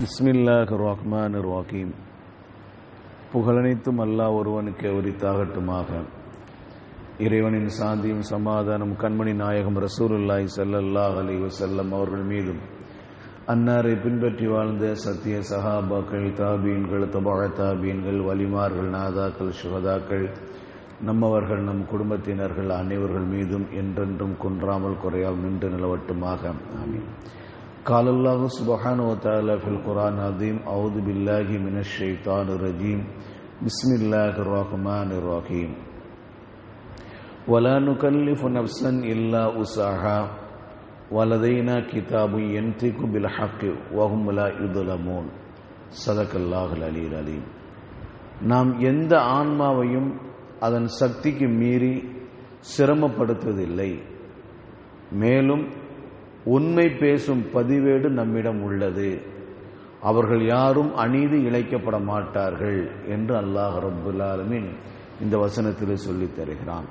பிஸ்மில்லாஹிர் ரஹ்மானிர் ரஹீம். புகழனைத்தும் அல்லாஹ் ஒருவனுக்கு உரித்தாகட்டுமாக. இறைவனின் சாந்தியும் சமாதானம் கண்மணி நாயகம் ரசூலுல்லாஹி ஸல்லல்லாஹு அலைஹி வஸல்லம் அவர்கள் மீதும், அன்னாரை பின்பற்றி வாழ்ந்த சத்திய சஹாபாக்கள், தாபீன்கள், தபஅ தாபீன்கள், வலிமார்கள், நாதாக்கள், சுஹதாக்கள், நம்மவர்கள், நம் குடும்பத்தினர்கள் அனைவர்கள் மீதும் என்றென்றும் குன்றாமல் குறையால் நின்று நிலவட்டுமாக. ஆமீன். قال الله سبحانه وتعالى في القرآن العظيم: أعوذ بالله من الشيطان الرجيم. بسم الله الرحمن الرحيم. ولا نكلف نفسا إلا وسعها ولدينا كتاب ينطق بالحق وهم لا يظلمون. صدق الله العلي العليم. நாம் எந்த ஆன்மாவையும் அதன் சக்திக்கு மீறி சிரமப்படுத்துவதில்லை. மேலும் உண்மை பேசும் பதிவேடு நம்மிடம் உள்ளது. அவர்கள் யாரும் அநீதி இழைக்கப்பட மாட்டார்கள் என்று அல்லாஹ் ரப்புல் ஆலமீன் இந்த வசனத்தில் சொல்லித் தருகிறான்.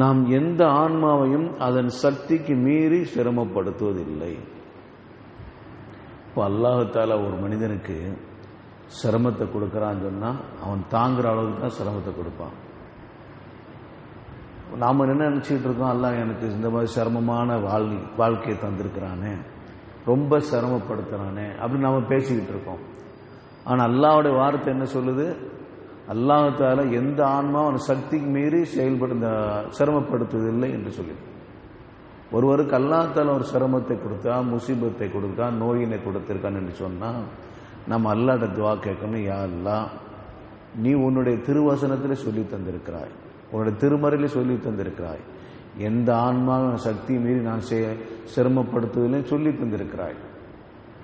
நாம் எந்த ஆன்மாவையும் அதன் சக்திக்கு மீறி சிரமப்படுத்துவதில்லை. இப்போ அல்லாஹ் தஆலா ஒரு மனிதனுக்கு சிரமத்தை கொடுக்கறான்னு சொன்னா அவன் தாங்குற அளவுக்கு தான் சிரமத்தை கொடுப்பான். நாம் என்ன நினச்சிக்கிட்டு இருக்கோம், அல்லாஹ் எனக்கு இந்த மாதிரி சிரமமான வாழ்க்கையை தந்திருக்கிறானே, ரொம்ப சிரமப்படுத்துகிறானே அப்படின்னு நாம் பேசிக்கிட்டு இருக்கோம். ஆனால் அல்லாஹ்வுடைய வார்த்தை என்ன சொல்லுது? அல்லாஹ் தஆலா எந்த ஆன்மாவும் சக்திக்கு மீறி சிரமப்படுத்துவதில்லை என்று சொல்லி. ஒருவருக்கு அல்லாஹ் தஆலா ஒரு சிரமத்தை கொடுத்தா, முசீபத்தை கொடுத்தா, நோயினை கொடுத்திருக்கான் என்று சொன்னால் நம்ம அல்லாஹ்ட்ட துஆ கேட்கணும். யா அல்லாஹ், நீ உன்னுடைய திருவசனத்தில் சொல்லி தந்திருக்கிறாய், உன்னுடைய திருமறையிலே சொல்லி தந்திருக்கிறாய், எந்த ஆன்மாவும் சக்தி மீறி நான் சிரமப்படுத்துவதில்லை சொல்லி தந்திருக்கிறாய்.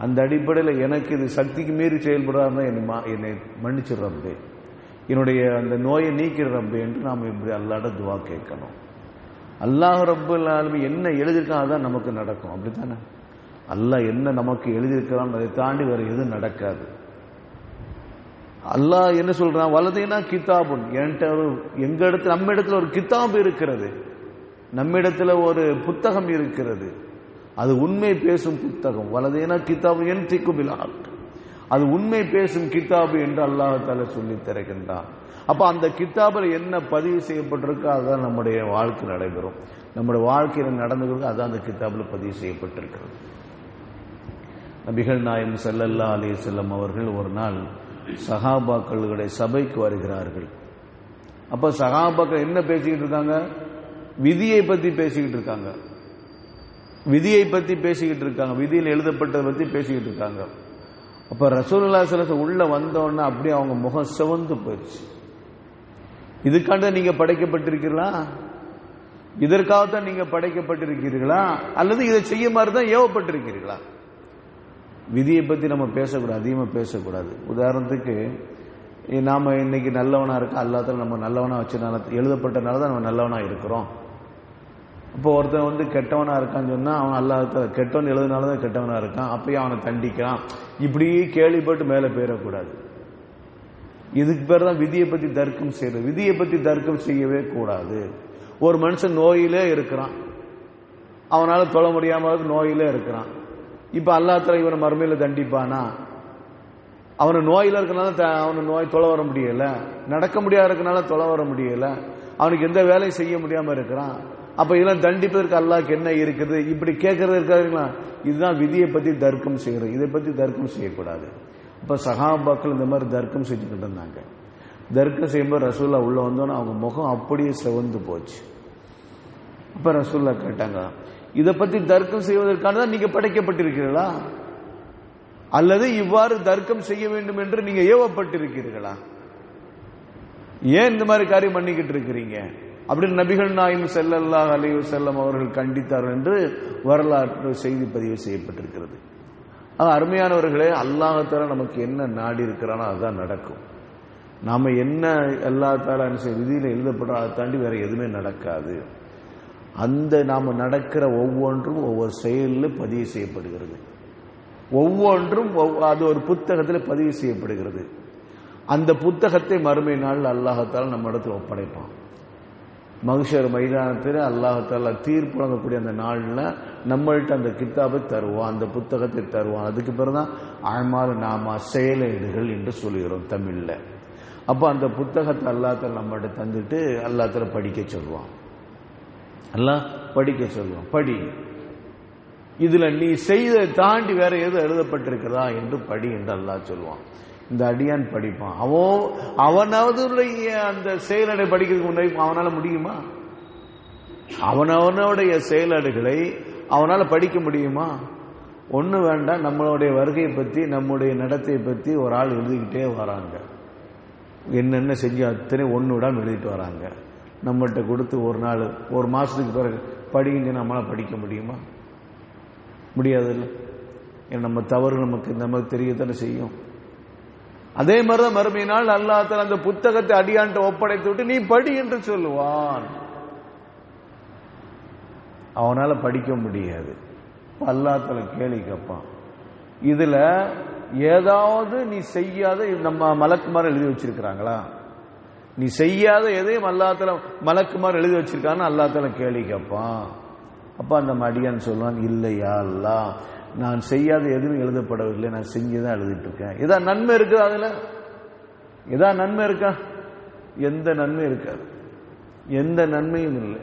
அந்த அடிப்படையில் எனக்கு இது சக்திக்கு மீறி செயல்படாம என்னை மன்னிச்சிடுற ரப்பே, என்னுடைய அந்த நோயை நீக்கிற ரப்பே என்று நாம் இப்படி அல்லாஹ்ட்ட துஆ கேட்கணும். அல்லாஹ் ரப்புல் ஆலமீன் என்ன எழுதியிருக்கான் அதான் நமக்கு நடக்கும். அப்படித்தானே? அல்லாஹ் என்ன நமக்கு எழுதியிருக்கிறான் அதை தாண்டி வேற எதுவும் நடக்காது. அல்லாஹ் என்ன சொல்றான்? வலதைனா கிதாபுன், எங்க இடத்துல நம்ம இடத்துல ஒரு கிதாப் இருக்கிறது, நம்மிடத்துல ஒரு புத்தகம் இருக்கிறது, அது உண்மை பேசும் புத்தகம். வலதைனா கிதாபு யன்திகு பில் ஹக், அது உண்மை பேசும் கிதாபு என்று அல்லாஹ் தஆலா சொல்லி தருகின்றான். அப்ப அந்த கிதாபில் என்ன பதிவு செய்யப்பட்டிருக்கோ அதுதான் நம்முடைய வாழ்க்கை நடைபெறும். நம்முடைய வாழ்க்கையில் நடந்துகிறது அதான் அந்த கிதாபில் பதிவு செய்யப்பட்டிருக்கிறது. நபிகள் நாயகம் ஸல்லல்லாஹு அலைஹி வஸல்லம் அவர்கள் ஒரு நாள் சஹாபாக்களுடைய சபைக்கு வருகிறார்கள். அப்ப சஹாபாக்கள் என்ன பேசிக்கிட்டு இருக்காங்க? விதியை பத்தி பேசிக்கிட்டு இருக்காங்க. விதியை பத்தி பேசிக்கிட்டு இருக்காங்க, விதியில் எழுதப்பட்டதை பத்தி பேசிக்கிட்டு இருக்காங்க. அப்ப ரசூலுல்லாஹி ஸல்லல்லாஹு அலைஹி வஸல்லம் உள்ள வந்தோடனே அப்படியே அவங்க முகம் சிவந்து போயிடுச்சு. இதுக்காக நீங்க படைக்கப்பட்டிருக்கிறீர்களா? இதற்காகத்தான் நீங்க படைக்கப்பட்டிருக்கிறீர்களா? அல்லது இதை செய்ய மாதிரி தான் ஏவப்பட்டிருக்கிறீர்களா? விதியை பற்றி நம்ம பேசக்கூடாது, அதிகமாக பேசக்கூடாது. உதாரணத்துக்கு நாம் இன்னைக்கு நல்லவனாக இருக்கோம், அல்லாஹ் நம்ம நல்லவனாக வச்சனால எழுதப்பட்டனால தான் நம்ம நல்லவனாக இருக்கிறோம். இப்போ ஒருத்தன் கெட்டவனாக இருக்கான்னு சொன்னால் அவன் அல்லாஹ் கெட்டவன் எழுதுனால தான் கெட்டவனாக இருக்கான், அப்பயும் அவனை தண்டிக்கிறான். இப்படியே கேள்விப்பட்டு மேலே போயிடக்கூடாது. இதுக்கு பேர் தான் விதியை பற்றி தர்க்கம் செய்யறது. விதியை பற்றி தர்க்கம் செய்யவே கூடாது. ஒரு மனுஷன் நோயிலே இருக்கிறான், அவனால் தொழ முடியாமல் நோயிலே இருக்கிறான். இப்ப அல்லாஹ் தஆலா இவனை மறுமையில தண்டிப்பானா? அவனு நோயில இருக்கனால அவனு நோய் தொலை வர முடியல, நடக்க முடியாத இருக்கனால தொலை வர முடியல, அவனுக்கு எந்த வேலையும் செய்ய முடியாம இருக்கிறான். அப்ப இதெல்லாம் தண்டிப்பதற்கு அல்லாஹ்க்கு என்ன இருக்குது? இப்படி கேட்கறது இருக்காதுங்களா? இதுதான் விதியை பத்தி தர்க்கம் செய்யறது. இதை பத்தி தர்க்கம் செய்யக்கூடாது. அப்ப சஹாபாக்கள் இந்த மாதிரி தர்க்கம் செஞ்சுக்கிட்டு இருந்தாங்க. தர்க்கம் செய்யும்போது ரசூலுல்லாஹ் உள்ள வந்தோன்னா அவங்க முகம் அப்படியே சிவந்து போச்சு. அப்ப ரசூலுல்லாஹ் கேட்டாங்க, இதை பத்தி தர்க்கம் செய்வதற்கான தான் நீங்க படைக்கப்பட்டிருக்கிறீர்களா, அல்லது இவ்வாறு தர்க்கம் செய்ய வேண்டும் என்று நீங்க ஏவப்பட்டிருக்கிறீர்களா? ஏன் இந்த மாதிரி காரியம் பண்ணிக்கிட்டு இருக்கிறீங்க அப்படின்னு நபிகள் நாயகம் ஸல்லல்லாஹு அலைஹி வஸல்லம் அவர்கள் கண்டித்தார்கள் என்று வரலாற்று செய்தி பதிவு செய்யப்பட்டிருக்கிறது. அருமையானவர்களே, அல்லாஹ் தஆலா நமக்கு என்ன நாடி இருக்கிறானோ அதுதான் நடக்கும். நாம என்ன அல்லாஹ் தஆலா விதியில எழுதப்படுறோம் அதை தாண்டி வேற எதுவுமே நடக்காது. அந்த நாம நடக்கிற ஒவ்வொன்றும் ஒவ்வொரு செயலில் பதிவு செய்யப்படுகிறது. ஒவ்வொன்றும் அது ஒரு புத்தகத்தில் பதிவு செய்யப்படுகிறது. அந்த புத்தகத்தை மறுமை நாள் அல்லாஹ் தஆலா நம்ம இடத்துல ஒப்படைப்பான். மஹ்ஷர் மைதானத்தில் அல்லாஹ் தஆலா தீர்ப்பு வழங்கக்கூடிய அந்த நாளில் நம்மள்ட்ட அந்த கித்தாபை தருவான், அந்த புத்தகத்தை தருவான். அதுக்கு பிறகுதான் அமால் நாமா செயலேடுகள் என்று சொல்லுகிறோம் தமிழ்ல. அப்ப அந்த புத்தகத்தை அல்லாஹ் நம்மள்ட்ட தந்துட்டு அல்லாஹ் படிக்க சொல்லுவான். அல்லாஹ் படிக்க சொல்லுவான், படி, இதுல நீ செய்த தாண்டி வேற எது எழுதப்பட்டிருக்கிறதா என்று படி என்று அல்லாஹ் சொல்லுவான். இந்த அடியான் படிப்பான். அவனாவது அந்த செயலடை படிக்கிறதுக்கு முன்னாடி அவனால முடியுமா? அவனவனுடைய செயலடுகளை அவனால படிக்க முடியுமா? ஒண்ணு வேண்டாம். நம்மளுடைய வருகையை பத்தி, நம்முடைய நடத்தையை பத்தி ஒரு ஆள் எழுதிக்கிட்டே வராங்க. என்னென்ன செஞ்சு அத்தனை ஒண்ணு விடாம எழுதிட்டு வராங்க. நம்மகிட்ட கொடுத்து ஒரு நாள், ஒரு மாசத்துக்கு பிறகு படிங்க நம்மளால படிக்க முடியுமா? முடியாது இல்லை. ஏன்னா நம்ம தவறு நமக்கு தெரியத்தானே செய்யும். அதே மாதிரிதான் மறுமை நாள் அல்லாஹ் தஆலா அந்த புத்தகத்தை அடியான்ட்ட ஒப்படைத்து விட்டு நீ படி என்று சொல்லுவான். அவனால படிக்க முடியாது. அல்லாஹ் தஆலா கேள்வி கேட்பான், இதுல ஏதாவது நீ செய்யாத நம்ம மலக்குமார் எழுதி வச்சிருக்கிறாங்களா? நீ செய்யாத எதையும் அல்லாஹ் தஆலா மலக்குமார் எழுதி வச்சிருக்கான்னு அல்லாஹ் தஆலா கேள்வி கேட்பான். அப்ப அந்த அடியான் சொல்லுவான், இல்லையா அல்லாஹ், நான் செய்யாத எதுவும் எழுதப்படவில்லை, நான் செஞ்சுதான் எழுதிட்டு இருக்கேன். ஏதாவது நன்மை இருக்கா? அதுல ஏதாவது நன்மை இருக்கா? எந்த நன்மை இருக்காது, எந்த நன்மையும் இல்லை.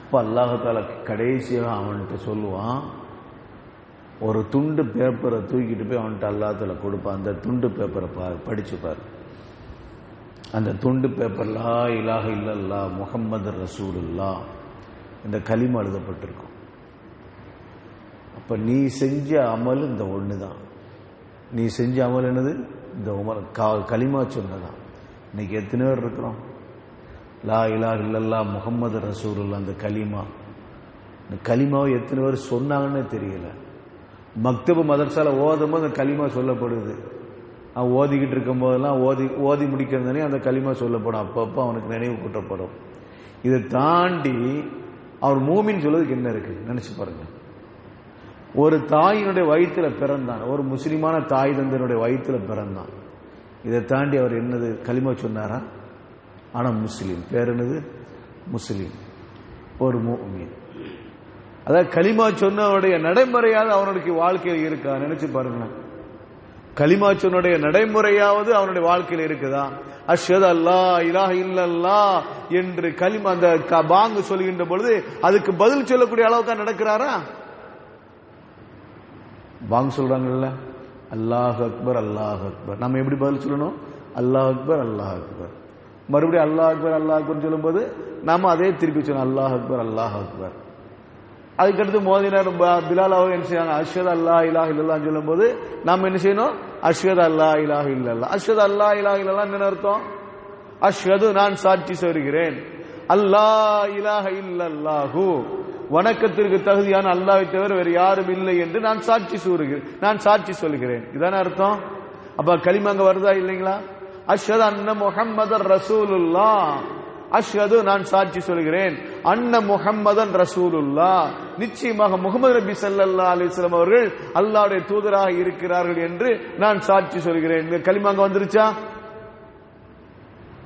அப்ப அல்லாஹ் தஆலா கடைசியாக அவன்கிட்ட சொல்லுவான், ஒரு துண்டு பேப்பரை தூக்கிட்டு போய் அவன்கிட்ட அல்லாஹ் தஆலா கொடுப்பான். அந்த துண்டு பேப்பரை படிச்சு பாரு. அந்த துண்டு பேப்பர் லா இலாஹ இல்லல்லாஹ் முஹம்மது ரசூலுல்லாஹ் இந்த கலிமா எழுதப்பட்டிருக்கும். அப்ப நீ செஞ்ச அமல் இந்த ஒண்ணுதான். நீ செஞ்ச அமல் என்னது? இந்த கலிமா சொன்னதான். இன்னைக்கு எத்தனை பேர் இருக்கிறோம்? லா இலாஹ இல்லல்லாஹ் முஹம்மது ரசூலுல்லாஹ் அந்த கலிமா, இந்த கலிமாவை எத்தனை பேர் சொன்னாங்கன்னு தெரியல. மக்தபு மதரசால ஓதும் போது அந்த கலிமா சொல்லப்படுது. அவன் ஓதிக்கிட்டு இருக்கும் போதெல்லாம் ஓதி முடிக்கிறதுனே அந்த கலிமா சொல்லப்படும். அப்பப்போ அவனுக்கு நினைவு கூட்டப்படும். இதை தாண்டி அவர் மூமின் சொல்றதுக்கு என்ன இருக்கு நினைச்சு பாருங்க. ஒரு தாயினுடைய வயிற்றுல பிறந்தான், ஒரு முஸ்லிமான தாய் தந்தனுடைய வயிற்றுல பிறந்தான். இதை தாண்டி அவர் என்னது கலிமா சொன்னாரா? ஆனா முஸ்லீம், பேர் என்னது? முஸ்லீம், ஒரு மூமின். அதாவது கலிமா சொன்னவருடைய நடைமுறையாவது அவனுடைய வாழ்க்கையில் இருக்கா? நினைச்சு பாருங்க. கலிமா சொன்னுடைய நடைமுறையாவது அவனுடைய வாழ்க்கையில் இருக்குதா? அஷ்ஹது அல்லா இலாஹ இல்லல்லாஹ் என்று கலிமா அந்த பாங்கு சொல்கின்ற பொழுது அதுக்கு பதில் சொல்லக்கூடிய அளவுக்கு நடக்கிறாரா? பாங்கு சொல்றாங்கல்ல, அல்லாஹ் அக்பர் அல்லாஹ் அக்பர், நம்ம எப்படி பதில் சொல்லணும்? அல்லாஹ் அக்பர் அல்லாஹ் அக்பர். மறுபடியும் அல்லாஹ் அக்பர் அல்லாஹ் அக்பர் சொல்லும் போது நாம அதே திருப்பி சொல்லணும், அல்லாஹ் அக்பர் அல்லாஹ் அக்பர். அதுக்கடுத்து மோதினார் பிலால் அவர் என்ன செய்யறாங்க? அஷ்ஹது அல்லா இலாஹ இல்லல்லாஹ் சொல்லும் போது நாம என்ன செய்யணும்? அஷ்ஹது அல்லா இலாஹ இல்லல்லாஹ். அஷ்ஹது அல்லா இலாஹ இல்லல்லாஹ் என்ன அர்த்தம்? அஷ்ஹது நான் சாட்சி சொல்கிறேன், அல்லா இலாஹ இல்லல்லாஹு வணக்கத்திற்கு தகுதியான அல்லாஹ்வை தவிர வேறு யாரும் இல்லை என்று நான் சாட்சி சொல்கிறேன். இதான அர்த்தம். அப்ப கலிமா அங்க வருதா இல்லைங்களா? அஷ்ஹது அன்ன முஹம்மதர் ரசூலுல்லாஹ், அஷ்ஹது நான் சாட்சி சொல்கிறேன், அன்ன முஹம்மதன் ரசூலுல்லாஹ் நிச்சயமாக முஹம்மது நபி ஸல்லல்லாஹு அலைஹி வஸல்லம் அவர்கள் அல்லாஹ்வுடைய தூதராக இருக்கிறார்கள் என்று நான் சாட்சி சொல்கிறேன். இந்த கலிமா அங்க வந்துருச்சா?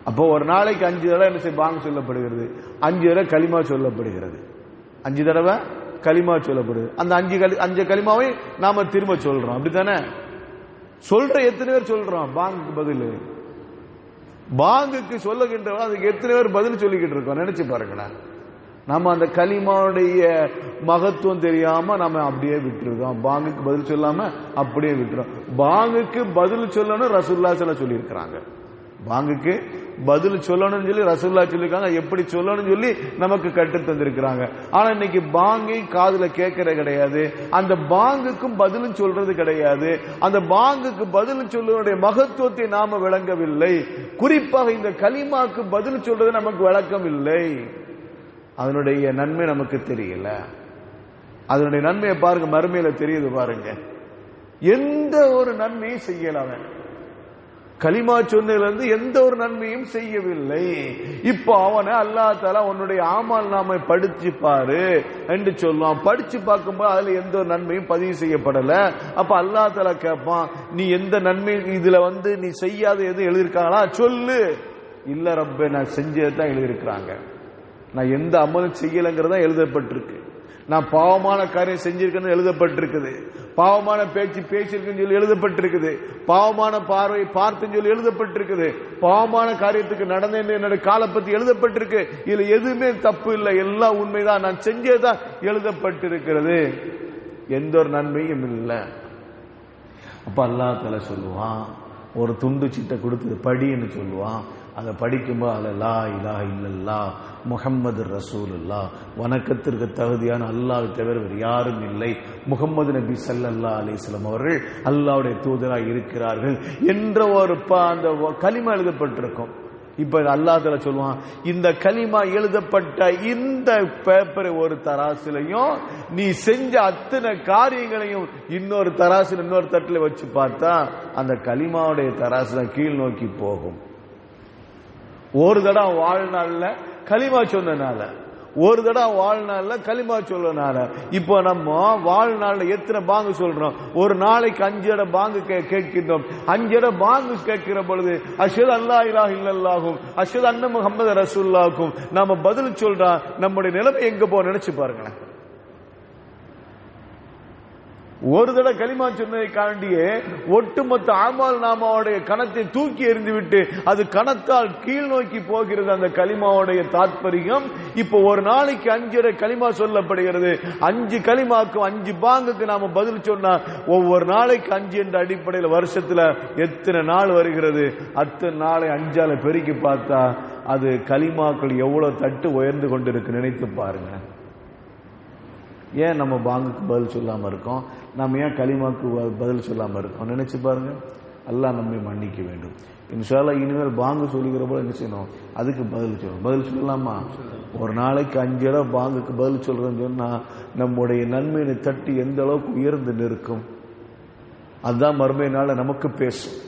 அப்போ ஒரு நாளைக்கு 5 தடவை என்ன செய்ய பாங்கு சொல்லப்படுகிறது, 5 தடவை கலிமா சொல்லப்படுகிறது, 5 தடவை கலிமா சொல்லப்படுது. அந்த 5 கலிமாவை நாம திரும்ப சொல்றோம், அப்படித்தானே? சொல்ற எத்தனை பேர் சொல்றோம்? பாங்குக்கு பதில் பாங்குக்கு சொல்லுகின்றவங்க அதுக்கு எத்தனை பேர் பதில் சொல்லிக்கிட்டு இருக்கோம்? நினைச்சு பாருங்களா. நம்ம அந்த கலிமாவுடைய மகத்துவம் தெரியாம நம்ம அப்படியே விட்டுருக்கோம். பாங்குக்கு பதில் சொல்லாம அப்படியே விட்டுறோம். பாங்குக்கு பதில் சொல்லணும் ரசூலுல்லாஹ் சொல்லி இருக்கிறாங்க. பாங்குக்கு பதில் சொல்லணும்னு சொல்லி ரசூலுல்லாஹ் சொல்லிருக்காங்க. எப்படி சொல்லணும்னு சொல்லி நமக்கு கற்று தந்திருக்கிறாங்க. ஆனா இன்னைக்கு பாங்கை காதுல கேட்கறது கிடையாது, அந்த பாங்குக்கும் பதிலும் சொல்றது கிடையாது. அந்த பாங்குக்கு பதில் சொல்லுவதனுடைய மகத்துவத்தை நாம விளங்கவில்லை. குறிப்பாக இந்த கலிமாக்கு பதில் சொல்றது நமக்கு விளக்கம் இல்லை. அதனுடைய நன்மை நமக்கு தெரியல. அதனுடைய நன்மையை பாருங்க, மறுமையில தெரியுது பாருங்க. எந்த ஒரு நன்மையும் செய்யலாம், கலிமா சொன்னதிலிருந்து எந்த ஒரு நன்மையும் செய்யவில்லை. இப்போ அவனை அல்லாஹ் தஆலா உன்னுடைய ஆமால் நாமை படிச்சு பாரு என்று சொல்லுவான். படிச்சு பார்க்கும்போது அதுல எந்த ஒரு நன்மையும் பதிவு செய்யப்படல. அப்ப அல்லாஹ் தஆலா கேட்பான், நீ எந்த நன்மை இதுல நீ செய்யாத எதுவும் எழுதியிருக்காங்களா சொல்லு. இல்ல ரப்பே, நான் செஞ்சதான் எழுதியிருக்கிறாங்க, நான் எந்த அமலும் செய்யலைங்கிறதா எழுதப்பட்டிருக்கு. நான் பாவமான காரியம் செஞ்சிருக்கேன்னு எழுதப்பட்டிருக்குது, பாவமான பேச்சு பேசியிருக்குன்னு சொல்லி எழுதப்பட்டிருக்குது, பாவமான பார்வை பார்த்துன்னு சொல்லி எழுதப்பட்டிருக்குது, பாவமான காரியத்துக்கு நடந்தேன்னு என்னோட காலை பத்தி எழுதப்பட்டிருக்கு. இதுல எதுவுமே தப்பு இல்லை, எல்லாம் உண்மைதான், நான் செஞ்சேதான் எழுதப்பட்டிருக்கிறது, எந்த ஒரு நன்மையும் இல்லை. அப்ப அல்லாஹ் தஆலா சொல்லுவான், ஒரு துண்டு சீட்டை கொடுத்து படின்னு சொல்லுவான். அதை படிக்கும்போது அதில் லா இலாஹ இல்லல்லாஹ் முஹம்மது ரசூலுல்லாஹ், வணக்கத்திற்கு தகுதியான அல்லாஹ்வை தவிர வேறு யாரும் இல்லை, முகமது நபி ஸல்லல்லாஹு அலைஹி வஸல்லம் அவர்கள் அல்லாஹ்வுடைய தூதராக இருக்கிறார்கள் என்ற ஒரு அந்த கலிமா எழுதப்பட்டிருக்கும். இப்ப அல்லாஹ் தஆலா சொல்லுவான், இந்த கலிமா எழுதப்பட்ட இந்த பேப்பரை ஒரு தராசிலையும் நீ செஞ்ச அத்தனை காரியங்களையும் இன்னொரு தராசில இன்னொரு தட்டில் வச்சு பார்த்தா அந்த கலிமாவுடைய தராசுல கீழ் நோக்கி போகும். ஒரு தடவை வாழ்நாள்ல கலிமா சொன்னனால, ஒரு தடவை வாழ்நாள்ல கலிமா சொல்லனால, இப்போ நம்ம வாழ்நாள்ல எத்தனை பாங்கு சொல்றோம்? ஒரு நாளைக்கு 5 இடம் பாங்கு கேட்கின்றோம். 5 இடம் பாங்கு கேட்கிற பொழுது அஷ்ஹது அல்லா இலாஹ இல்லல்லாஹும் அஷ்ஹது அன்ன முஹம்மது ரசூலுல்லாஹும் நாம பதில் சொல்றோம். நம்முடைய நிலைமை எங்க போ நினைச்சு பாருங்களேன். ஒரு தடவை கலிமா சொன்னதை காண்டியே ஒட்டுமொத்த அமல் நாமாவுடைய கணத்தை தூக்கி எறிந்து விட்டு அது கணத்தால் கீழ் நோக்கி போகிறது. அந்த கலிமாவுடைய தாத்பரியம் இப்போ ஒரு நாளைக்கு 5 கலிமா சொல்லப்படுகிறது. 5 கலிமாக்கும் 5 பாங்குக்கு நாம பதில் சொன்னா ஒவ்வொரு நாளைக்கு 5 என்ற அடிப்படையில் வருஷத்துல எத்தனை நாள் வருகிறது? அத்தனை நாளை 5ஆல பெருக்கி பார்த்தா அது கலிமாக்கள் எவ்வளவு தட்டு உயர்ந்து கொண்டிருக்கு நினைத்து பாருங்க. ஏன் நம்ம பாங்குக்கு பதில் சொல்லாம இருக்கோம்? நம்ம ஏன் கலிமாக்கு பதில் சொல்லாம இருக்கோம்? நினைச்சு பாருங்க. அல்லாஹ் நம்மை மன்னிக்க வேண்டும். இன்ஷா அல்லாஹ் இனிமேல் பாங்கு சொல்லிக்கிற போல என்ன செய்யணும்? அதுக்கு பதில் சொல்லணும். பதில் சொல்லலாமா? ஒரு நாளைக்கு 5 இடம் பாங்குக்கு பதில் சொல்றேன்னு சொன்னா நம்முடைய நன்மையை தட்டி எந்த அளவுக்கு உயர்ந்து நிற்கும். அதுதான் மறுமை நாள்ல நமக்கு பேசும்.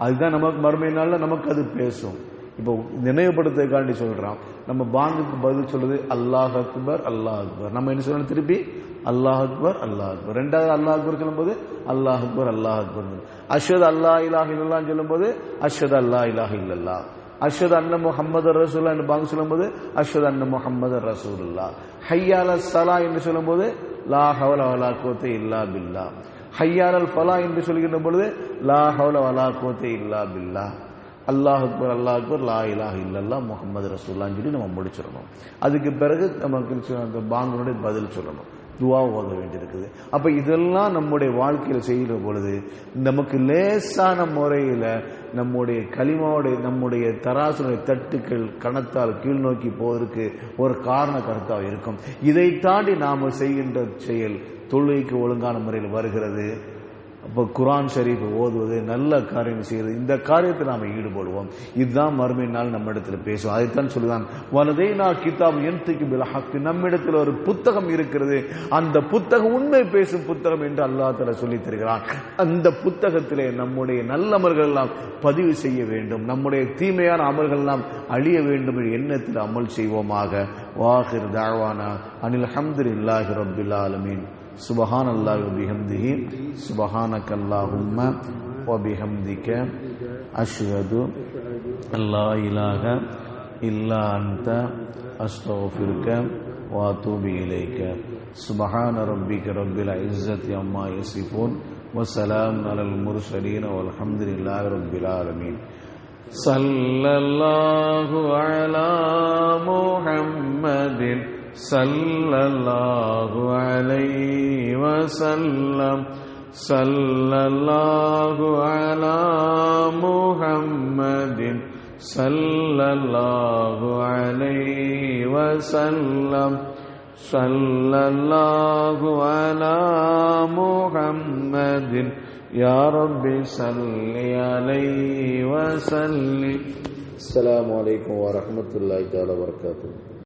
அதுதான் நமக்கு மறுமை நாள்ல நமக்கு அது பேசும். இப்போ நினைவுபடுத்துறதுக்காண்டி சொல்றான். நம்ம பாங்குக்கு பதில் சொல்றது அல்லாஹ் அக்பர் அல்லாஹ் அக்பர். நம்ம என்ன சொல்லணும்? திருப்பி அல்லாஹ் அக்பர் அல்லாஹ் அக்பர். ரெண்டாவது அல்லாஹ் அக்பர் சொல்லும் போது அல்லாஹ் அக்பர் அல்லாஹ் அக்பர். அஷ்ஹது அல்லா இலாஹ இல்லல்லாஹ் சொல்லும் போது அஷ்ஹது அல்லா இலாஹ இல்லல்லாஹ். அஷ்ஹது அன்ன முஹம்மது ரசூலுல்லாஹ் என்று பாங்கு சொல்லும் போது அஷ்ஹது அன்ன முஹம்மது ரசூலுல்லாஹ். ஹய்யா அலஸ் ஸலா என்று சொல்லும் போது லா ஹவ்ல வலா குவத்த இல்லா பில்லாஹ். ஹய்யா அலல் ஃபலாஹ் என்று சொல்கின்ற பொழுது லா ஹவ்ல வலா குவத்த இல்லா பில்லாஹ். அல்லாஹ் அக்பர் அல்லாஹ் அக்பர் லா இலாஹ இல்லல்லாஹ் முஹம்மது ரசூலுல்லாஹ்னு சொல்லி நம்ம முடிச்சிடணும். அதுக்கு பிறகு நமக்கு அந்த பாங்குனுடைய பதில் சொல்லணும், துவா ஓத வேண்டியிருக்குது. அப்ப இதெல்லாம் நம்முடைய வாழ்க்கையில செய்கிற பொழுது நமக்கு லேசான முறையில நம்முடைய கலிமாவுடைய நம்முடைய தராசுடைய தட்டுக்கள் கணத்தால் கீழ் நோக்கி போவதற்கு ஒரு காரண கருத்தாக இருக்கும். இதை தாண்டி நாம செய்கின்ற செயல் தொழுகைக்கு ஒழுங்கான முறையில் வருகிறது. அப்போ குர்ஆன் ஷரீஃப் ஓதுவது, நல்ல காரியம் செய்வது, இந்த காரியத்தை நாம் ஈடுபடுவோம். இதுதான் மறுமை நாள் நம்ம இடத்துல பேசுவோம். அதைத்தான் சொல்லுதான் வலதைனா கிதாப் யன்திகு பில் ஹக், நம்மிடத்தில் ஒரு புத்தகம் இருக்கிறது, அந்த புத்தகம் உண்மை பேசும் புத்தகம் என்று அல்லாஹ் தஆலா சொல்லி தருகிறான். அந்த புத்தகத்திலே நம்முடைய நல்ல அமல்கள் எல்லாம் பதிவு செய்ய வேண்டும், நம்முடைய தீமையான அமல்கள் எல்லாம் அழிய வேண்டும் என்ற எண்ணத்தில் அமல் செய்வோமாக. வாஹிர் தஅவானா அனில் ஹம்துலில்லாஹி ரப்பில் ஆலமீன். சுப்ஹானல்லாஹி வ பிஹம்திஹி சுப்ஹானக்கல்லாஹும்ம வ பிஹம்திக அஷ்ஹது அல்லா இலாஹ இல்லா அன்த அஸ்தக்ஃபிருக வ அத்தூபு இலைக. சுப்ஹான ரப்பிக ரப்பில் இஸ்ஸத்தி அம்மா யசிஃபூன் வ ஸலாமுன் அலல் முர்ஸலீன் வல்ஹம்துலில்லாஹி ரப்பில் ஆலமீன். ஸல்லல்லாஹு அலா முஹம்மதின் ஸல்லல்லாஹு அலைஹி வஸல்லம். ஸல்லல்லாஹு அலா முஹம்மதின் ஸல்லல்லாஹு அலைஹி வஸல்லம். ஸல்லல்லாஹு அலா முஹம்மதின் யா ரப்பி ஸல்லி அலைஹி வஸல்லிம். அஸ்ஸலாமு அலைக்கும் வரஹ்மத்துல்லாஹி தஆலா வபரகாத்துஹு.